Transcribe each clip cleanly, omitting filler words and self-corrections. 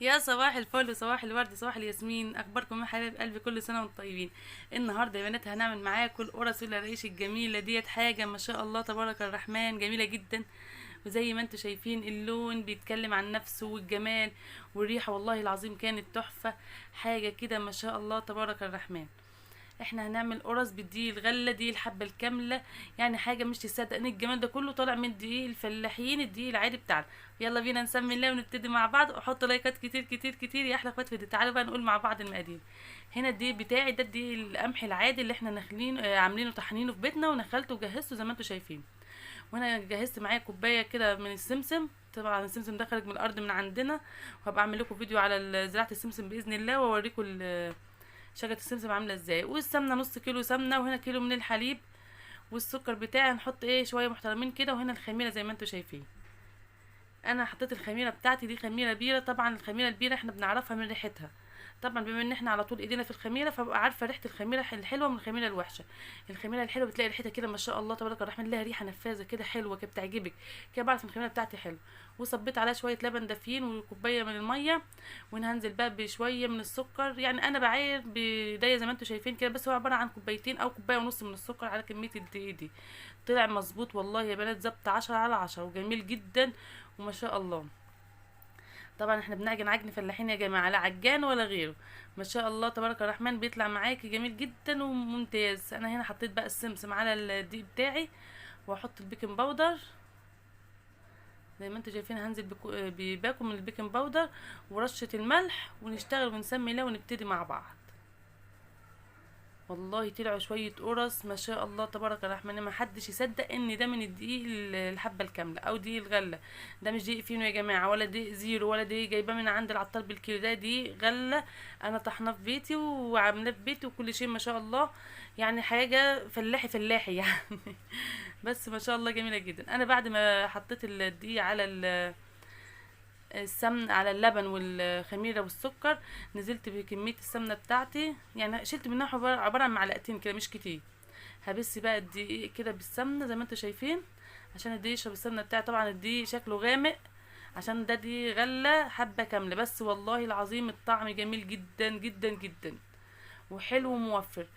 يا صباح الفل وصباح الورد صباح الياسمين، اخباركم يا حبايب قلبي؟ كل سنه وانتم طيبين. النهارده يا بنات هنعمل معاكم القرص القرايش الجميله ديت، حاجه ما شاء الله تبارك الرحمن جميله جدا. وزي ما انتم شايفين اللون بيتكلم عن نفسه والجمال، والريحه والله العظيم كانت تحفه. حاجه كده ما شاء الله تبارك الرحمن. احنا هنعمل قرص بالدقيق الغله دي الحبه الكامله. يعني حاجه مش تصدق ان الجمال ده كله طالع من دقيق الفلاحين، الدقيق العادي بتاعنا. يلا بينا نسمي الله ونبتدي مع بعض، واحط لايكات كتير كتير كتير يا احلى اخوات فيديو. تعالوا بقى نقول مع بعض المقادير. هنا الدقيق بتاعي ده الدقيق القمح العادي اللي احنا نخلين عاملينه طحنينه في بيتنا، ونخلته وجهزته زي ما انتم شايفين. وانا جهزت معايا كوبايه كده من السمسم. طبعا السمسم ده خارج من الارض من عندنا، وهبقى اعمل لكم فيديو على زراعه السمسم باذن الله، واوريكم شجرة السمسم عاملة ازاي. والسمنة نص كيلو سمنة، وهنا كيلو من الحليب. والسكر بتاعي هنحط ايه شوية محترمين كده. وهنا الخميرة زي ما انتوا شايفين. انا حطيت الخميره بتاعتي دي خميره بيره. طبعا الخميره البيره احنا بنعرفها من ريحتها. طبعا بما ان احنا على طول ايدينا في الخميره، فبقى عارفه ريحه الخميره الحلوه من الخميره الوحشه. الخميره الحلوه بتلاقي ريحتها كده ما شاء الله تبارك الرحمن، لها ريحه نفاذه كده حلوه كده بتعجبك. كده بعرف ان الخميره بتاعتي حلوه. وصبيت عليها شويه لبن دافيين وكوبايه من الميه. وهنزل بقى بشويه من السكر. يعني انا بعاير بايديا زي ما انتم شايفين كده، بس هو عباره عن كوبايتين او كوبايه ونص من السكر على كميه الدقيق دي. طلع مظبوط والله يا بنات، ظبط 10/10 وجميل جدا وما شاء الله. طبعا احنا بنعجن عجن فلاحين يا جماعه، لا عجان ولا غيره. ما شاء الله تبارك الرحمن بيطلع معاكي جميل جدا وممتاز. انا هنا حطيت بقى السمسم على الدقيق بتاعي، واحط البيكنج باودر. زي ما انتم شايفين هنزل بباكو من البيكنج باودر ورشه الملح، ونشتغل ونسمي الله ونبتدي مع بعض. والله طلعوا شويه قرص ما شاء الله تبارك الرحمن، ما حدش يصدق ان ده من الدقيق الحبه الكامله او دقيق الغله. ده مش دقيق فينو يا جماعه، ولا دقيق زيرو، ولا دقيق جايباه من عند العطار بالكيلو. ده دقيق غله انا طحناه في بيتي وعاملاه في بيتي وكل شيء ما شاء الله. يعني حاجه فلاحي فلاحي يعني. بس ما شاء الله جميله جدا. انا بعد ما حطيت الدقيق على السمن على اللبن والخميره والسكر، نزلت بكميه السمنه بتاعتي. يعني شلت منها عباره عن معلقتين كده مش كتير. هبس بقى الدقيق كده بالسمنه زي ما انتوا شايفين، عشان الدقيق يشرب السمنه بتاعي. طبعا الدقيق شكله غامق عشان ده دي غله حبه كامله، بس والله العظيم الطعم جميل جدا جدا جدا وحلو وموفر،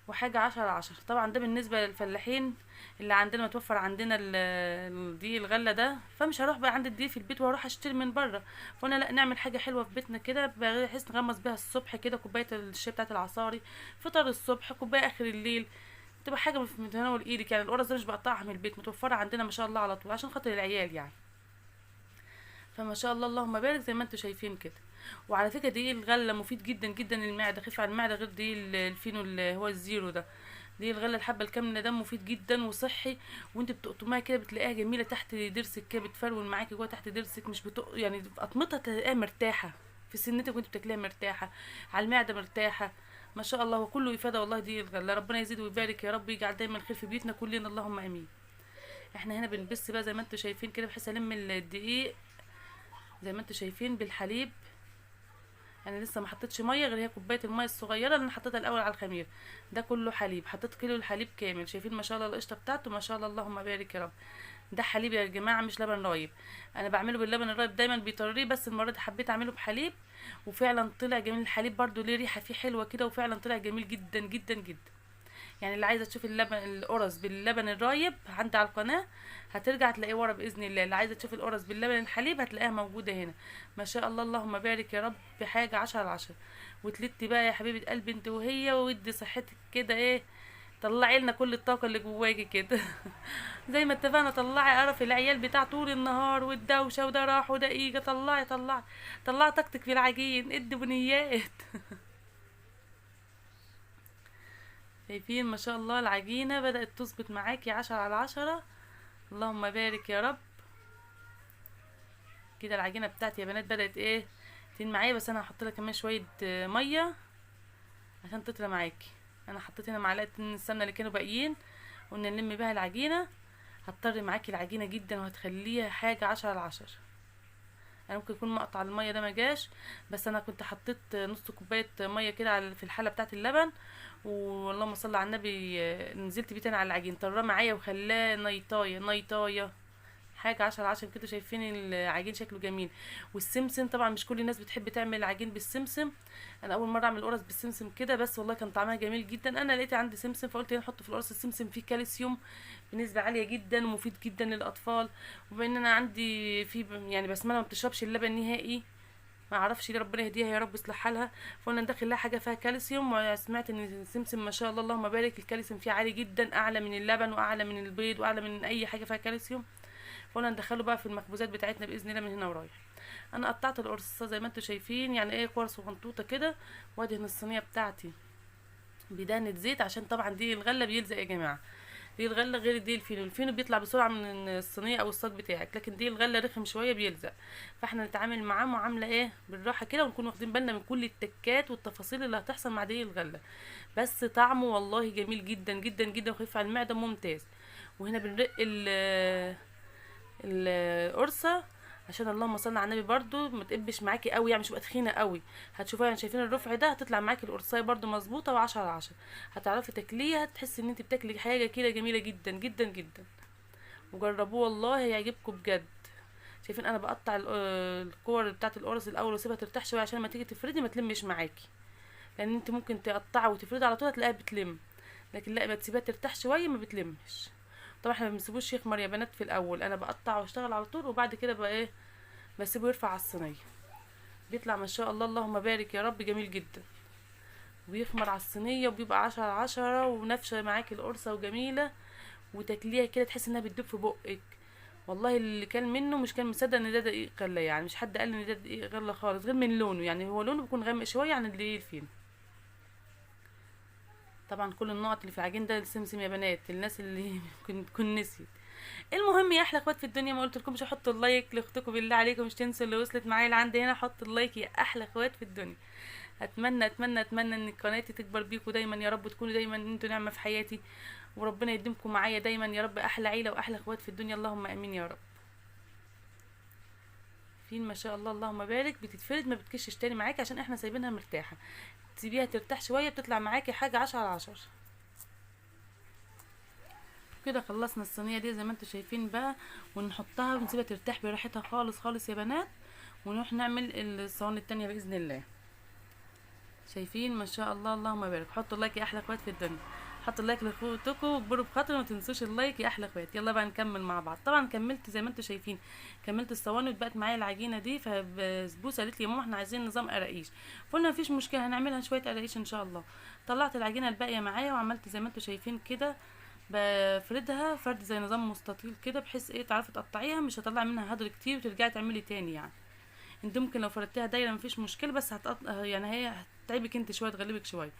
وحاجة 10/10. طبعا ده بالنسبة للفلاحين اللي عندنا متوفر عندنا الدقيق الغلة ده، فمش هروح بقى عند الدقيق في البيت واروح اشتري من بره. فانا لا، نعمل حاجة حلوة في بيتنا كده بحيث نغمس بيها الصبح كده كوباية الشاي بتاعت العصاري، فطار الصبح، كوباية اخر الليل. تبقى حاجة في متناول ايدك. يعني القرص ده مش بقطعها من البيت، متوفرة عندنا ما شاء الله على طول عشان خاطر العيال يعني. فما شاء الله اللهم بارك زي ما انتم شايفين كده. وعلى فكره دقيق الغله مفيد جدا جدا للمعده، خفيف على المعده غير دقيق الفينو اللي هو الزيرو ده. دقيق الغله الحبه الكامله ده مفيد جدا وصحي. وانت بتقطميها كده بتلاقيها جميله تحت ضرسك كده، بتفرول معاكي جوه تحت ضرسك، مش يعني قطمتها تلاقيها مرتاحه في سنتك وانت بتاكليها مرتاحه، على المعده مرتاحه. ما شاء الله وكله افاده والله. دقيق الغله ربنا يزيد ويبارك يا رب، يجعل دايما خير في بيوتنا كلنا اللهم امين. احنا هنا بنبس بقى زي ما انتم شايفين كده، بحيث الم الدقيق زي ما انتم شايفين بالحليب. انا لسه ما حطيتش ميه غير هي كوبايه الميه الصغيره اللي انا حطيتها الاول على الخمير. ده كله حليب، حطيت كيلو الحليب كامل. شايفين ما شاء الله القشطه بتاعته ما شاء الله اللهم بارك يا رب. ده حليب يا جماعه مش لبن رايب. انا بعمله باللبن الرايب دايما بيطريه، بس المره دي حبيت اعمله بحليب. وفعلا طلع جميل. الحليب برضو ليه ريحه فيه حلوه كده، وفعلا طلع جميل جدا جدا جدا. يعني اللي عايزه تشوف اللبن القرص باللبن الرايب عندي على القناه، هترجع تلاقيه ورا باذن الله. اللي عايزه تشوف القرص باللبن الحليب هتلاقيها موجوده هنا. ما شاء الله اللهم بارك يا رب، بحاجه 10/10. وتلتي بقى يا حبيبه قلبي انت وهي، ودي صحتك كده ايه، طلعي لنا كل الطاقه اللي جواكي كده. زي ما اتفقنا، طلعي قرف العيال بتاع طول النهار والدوشه، وده راح وده اجى. طلعي طلعي طلعي طاقتك في العجين، ادي بنيات. شايفين ما شاء الله العجينة بدأت تظبط معاكي 10/10. اللهم بارك يا رب. كده العجينة بتاعتي يا بنات بدأت ايه تين معايا، بس انا هحط لها كمان شوية مية عشان تطلع معاكي. انا حطيت هنا معلقة من السمنة اللي كانوا باقيين، قلنا نلم بيها العجينة. هتطري معاكي العجينة جدا وهتخليها حاجة 10/10. انا ممكن يكون مقطع المية ده مجاش، بس انا كنت حطيت نص كوباية مية كده في الحلة بتاعة اللبن. واللهم صل على النبي، نزلت بيه تاني على العجين، طراه معايا وخلاه نيطايه نيطايه. حاجه 10/10 كده. شايفين العجين شكله جميل. والسمسم طبعا مش كل الناس بتحب تعمل عجين بالسمسم. انا اول مره اعمل قرص بالسمسم كده، بس والله كان طعمها جميل جدا. انا لقيت عندي سمسم فقلت نحط في القرص السمسم، فيه كالسيوم بنسبه عاليه جدا ومفيد جدا للاطفال. وبما ان انا عندي في يعني بسمله ما بتشربش اللبن نهائي، ما اعرفش ليه، ربنا يهديها يا رب يصلح حالها. فقلنا ندخل لها حاجه فيها كالسيوم. وسمعت ان السمسم ما شاء الله اللهم بارك الكالسيوم فيه عالي جدا، اعلى من اللبن واعلى من البيض واعلى من اي حاجه فيها كالسيوم. فقلنا ندخله بقى في المخبوزات بتاعتنا باذن الله من هنا ورايح. انا قطعت القرصه زي ما انتم شايفين، يعني ايه كور صغنطوطه كده، وادهن الصينيه بتاعتي بدهنه زيت، عشان طبعا دي الغله بيلزق يا جماعه. دي الغله غير دي الفينو. الفينو بيطلع بسرعه من الصينيه او الصاج بتاعك، لكن دي الغله رخم شويه بيلزق. فاحنا نتعامل معاه معامله ايه، بالراحه كده، ونكون واخدين بالنا من كل التكات والتفاصيل اللي هتحصل مع دي الغله. بس طعمه والله جميل جدا جدا جدا وخفيف على المعده ممتاز. وهنا بنرق القرصه عشان اللهم صل على النبي برضو ما تقبش معاكي قوي، يعني مش تبقى تخينه قوي. هتشوفوها يعني، شايفين الرفع ده هتطلع معاكي القرصايه برضو مظبوطه و10/10. هتعرفي تاكليها تحسي ان انت بتاكلي حاجه كده جميله جدا جدا جدا. وجربوه والله هيعجبكم بجد. شايفين انا بقطع الكور بتاعه القرص الاول واسيبها ترتاح شويه عشان لما تيجي تفردي ما تلمش معاكي. لان انت ممكن تقطعي وتفردي على طول هتلاقيها بتلم، لكن لا، ما تسيبها ترتاح شويه ما بتلمش. طبعا احنا ما بنسيبوش يخمر يا بنات في الاول، انا بقطع واشتغل على طول، وبعد كده بقى ايه، بسيبه يرفع على الصينيه. بيطلع ما شاء الله اللهم بارك يا رب جميل جدا، وبيخمر على الصينيه وبيبقى 10/10 ونافشه معاكي القرصه وجميله. وتاكليها كده تحس انها بتدوب في بقك. والله اللي كان منه مش كان مصدق ان ده دقيق غله، يعني مش حد قال ان ده دقيق غله خالص، غير من لونه، يعني هو لونه بيكون غامق شويه عن اللي فين. طبعا كل النقط اللي في العجين ده السمسم يا بنات، الناس اللي ممكن تكون نسيت. المهم يا احلى اخوات في الدنيا، ما قلت لكمش حطوا اللايك لاختكم بالله عليكم، مش تنسوا اللي وصلت معايا لعند هنا حط اللايك يا احلى اخوات في الدنيا. اتمنى اتمنى اتمنى ان قناتي تكبر بيكم دايما يا رب، تكونوا دايما انتوا نعمه في حياتي، وربنا يديمكم معايا دايما يا رب، احلى عيله واحلى اخوات في الدنيا، اللهم امين يا رب. فين ما شاء الله اللهم بارك، بتتفرد ما بتكشش تاني معاكي عشان احنا سايبينها مرتاحه. تسيبيها ترتاح شويه بتطلع معاكي حاجه 10/10. كده خلصنا الصينيه دي زي ما انتوا شايفين بقى، ونحطها ونسيبها ترتاح براحتها خالص خالص يا بنات، ونروح نعمل الصواني التانية باذن الله. شايفين ما شاء الله اللهم بارك. حطوا اللايك يا احلى اخوات في الدنيا، حطوا اللايك لاخواتكم واكبروا بخاطر، وما تنسوش اللايك يا احلى اخوات. يلا بقى نكمل مع بعض. طبعا كملت زي ما انتوا شايفين، كملت الصواني واتبقت معايا العجينه دي. فبسبوسه قالت لي يا ماما احنا عايزين نظام قراقيش، قلنا مفيش مشكله هنعملها شويه قراقيش ان شاء الله. طلعت العجينه الباقيه معايا وعملت زي ما انتوا شايفين كده، بفردها فرد زي نظام مستطيل كده، بحيث ايه تعرفي تقطعيها مش هطلع منها هدر كتير وترجعي تعملي تاني يعني. انت ممكن لو فردتيها دايره مفيش مشكله، بس يعني هي هتتعبك انت شويه تغلبك شويه.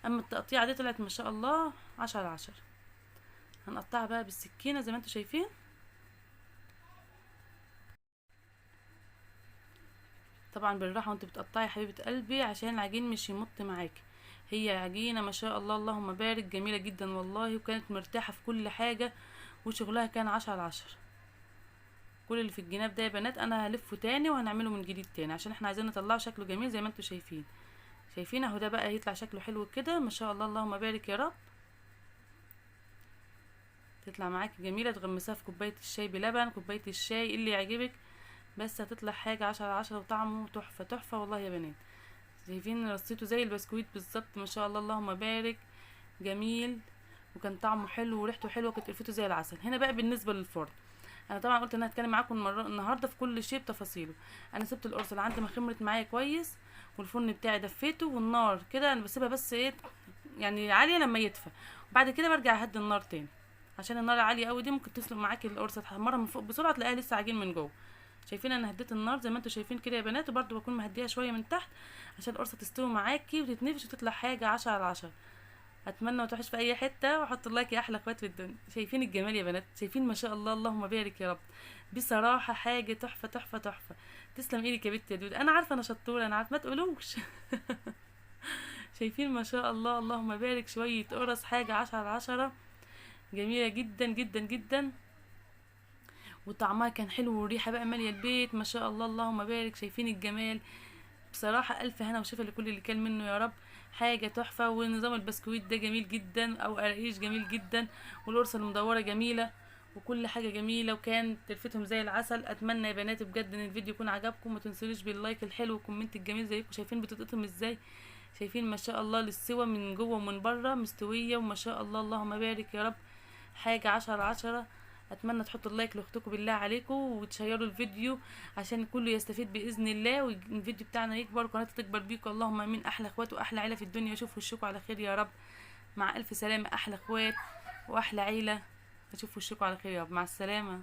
اما التقطيعه دي طلعت ما شاء الله 10/10. هنقطعها بقى بالسكينه زي ما انتوا شايفين. طبعا بالراحه وانت بتقطعي يا حبيبه قلبي عشان العجين مش يمط معاكي. هي عجينه ما شاء الله اللهم بارك جميله جدا والله، وكانت مرتاحه في كل حاجه، وشغلها كان 10/10. كل اللي في الجناب ده يا بنات انا هلفه تاني وهنعمله من جديد تاني، عشان احنا عايزين نطلعه شكله جميل زي ما انتوا شايفين. شايفين اهو ده بقى هيطلع شكله حلو كده ما شاء الله اللهم بارك يا رب. تطلع معاكي جميله، تغمسها في كوبايه الشاي بلبن، كوبايه الشاي اللي يعجبك، بس هتطلع حاجه 10/10 وطعمه تحفه تحفه والله يا بنات. شايفين رصيته زي البسكويت بالظبط ما شاء الله اللهم بارك، جميل، وكان طعمه حلو وريحته حلوه، كانت قرفته زي العسل. هنا بقى بالنسبه للفرن، انا طبعا قلت ان انا هتكلم معاكم النهارده في كل شيء بتفاصيله. انا سبت القرص لحد ما خمرت معايا كويس، والفرن بتاعي دفيته، والنار كده انا بسيبها بس ايه يعني عاليه لما يدفى، وبعد كده برجع اهدي النار تاني، عشان النار العاليه قوي دي ممكن تسلق معاكي القرصه تحمرها من فوق بسرعه تلاقيها لسه عجين من جوه. شايفين انا هديت النار زي ما انتوا شايفين كده يا بنات، وبرده بكون مهديها شويه من تحت عشان القرصه تستوي معاكي وتتنفش وتطلع حاجه 10/10. اتمنى ما تروحش في اي حته، وحط اللايك يا احلى اخوات في الدنيا. شايفين الجمال يا بنات، شايفين ما شاء الله اللهم بارك يا رب، بصراحه حاجه تحفه تحفه تحفه. تسلم ايدك يا بنت يا دود، انا عارفه انا شطوره، انا عارفه ما تقولوش. شايفين ما شاء الله اللهم بارك، شويه قرص حاجه 10/10، جميله جدا جدا جدا، وطعمها كان حلو والريحه بقى ماليه البيت ما شاء الله اللهم بارك. شايفين الجمال، بصراحه الف هنا وشفا لكل اللي كان منه يا رب، حاجه تحفه. ونظام البسكويت ده جميل جدا او قراقيش جميل جدا، والقرصه المدوره جميله، وكل حاجه جميله، وكان تلفتهم زي العسل. اتمنى يا بناتي بجد ان الفيديو يكون عجبكم، ما تنسونيش باللايك الحلو والكومنت الجميل. زيكم شايفين بتتقطم ازاي، شايفين ما شاء الله للسوا من جوه ومن بره مستويه، وما شاء الله اللهم بارك يا رب، حاجه 10/10. اتمنى تحطوا اللايك لاختكم بالله عليكم، وتشيروا الفيديو عشان كله يستفيد باذن الله، والفيديو بتاعنا يكبر وقناتنا تكبر بيكم. اللهم امين. احلى اخوات واحلى عيله في الدنيا، اشوف وشكم على خير يا رب. مع الف سلامه. احلى اخوات واحلى عيله، اشوف وشكم على خير يا رب. مع السلامه.